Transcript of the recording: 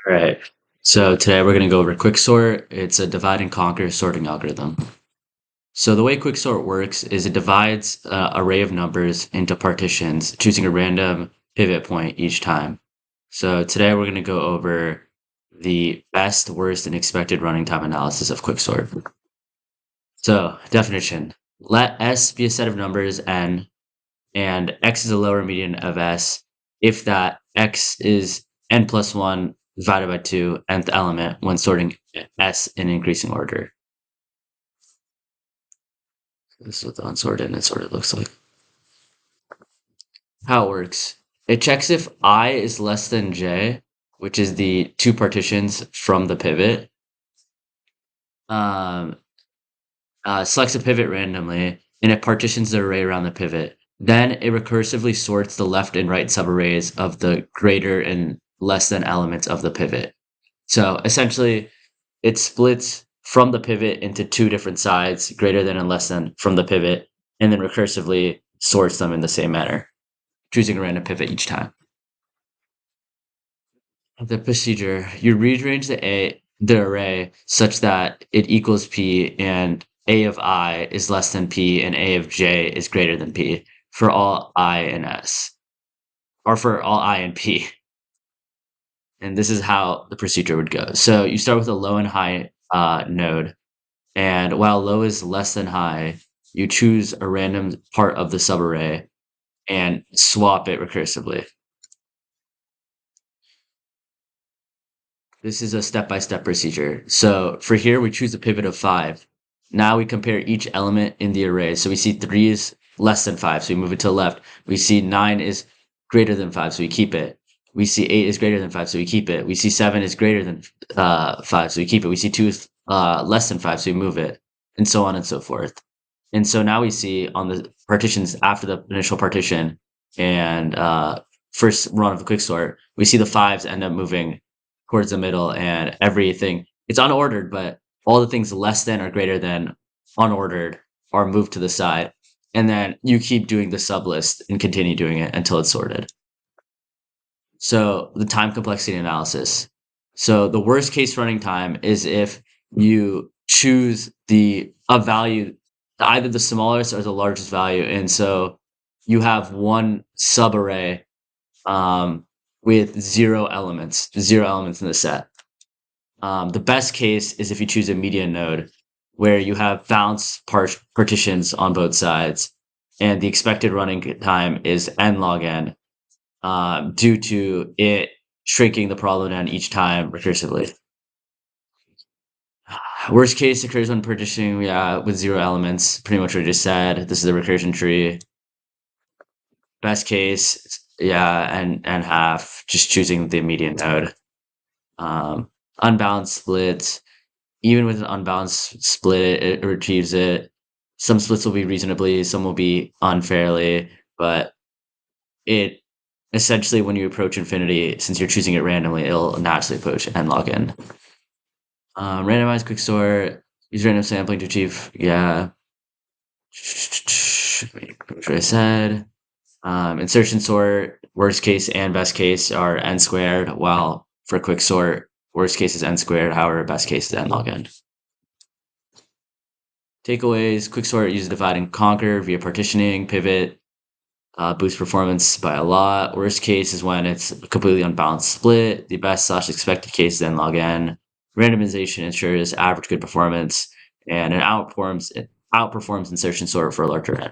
All right. So today we're going to go over QuickSort. It's a divide and conquer sorting algorithm. So the way QuickSort works is it divides an array of numbers into partitions, choosing a random pivot point each time. So today we're going to go over the best, worst, and expected running time analysis of QuickSort. So definition: let S be a set of numbers n, and x is a lower median of S if that x is n plus 1 divided by 2 nth element when sorting S in increasing order. This is what the unsorted and sorted looks like. How it works. It checks if I is less than j, which is the two partitions from the pivot. Selects a pivot randomly, and it partitions the array around the pivot. Then it recursively sorts the left and right subarrays of the greater and less than elements of the pivot. So essentially, it splits from the pivot into two different sides, greater than and less than from the pivot, and then recursively sorts them in the same manner, choosing a random pivot each time. The procedure: you rearrange the array such that it equals p and a of I is less than p and a of j is greater than p for all I and s, or for all I and p. And this is how the procedure would go. So you start with a low and high node, and while low is less than high, you choose a random part of the subarray and swap it recursively. This is a step-by-step procedure. So for here, we choose a pivot of 5. Now we compare each element in the array. So we see 3 is less than 5, so we move it to the left. We see 9 is greater than 5, so we keep it. We see 8 is greater than 5, so we keep it. We see 7 is greater than 5, so we keep it. We see 2 is less than 5, so we move it, and so on and so forth. And so now we see on the partitions after the initial partition and first run of the quicksort, we see the 5s end up moving towards the middle, and everything, it's unordered, but all the things less than or greater than unordered are moved to the side. And then you keep doing the sublist and continue doing it until it's sorted. So the time complexity analysis. So the worst case running time is if you choose a value, either the smallest or the largest value. And so you have one subarray with zero elements in the set. The best case is if you choose a median node where you have balanced partitions on both sides, and the expected running time is n log n, due to it shrinking the problem down each time recursively. Worst case occurs when partitioning with zero elements, pretty much what I just said. This is the recursion tree. Best case, and half, just choosing the median node. Unbalanced split. Even with an unbalanced split, it achieves it. Some splits will be reasonably, some will be unfairly, but it essentially, when you approach infinity, since you're choosing it randomly, it'll naturally approach n log n. Randomized quicksort. Use random sampling to achieve, what I said. Insertion sort, worst case and best case are n squared, while for quicksort, worst case is n squared, however, best case is n log n. Takeaways: quicksort uses divide and conquer via partitioning, pivot, boost performance by a lot. Worst case is when it's a completely unbalanced split. The best / expected case is n log n. Randomization ensures average good performance, and it outperforms insertion sort for a larger n.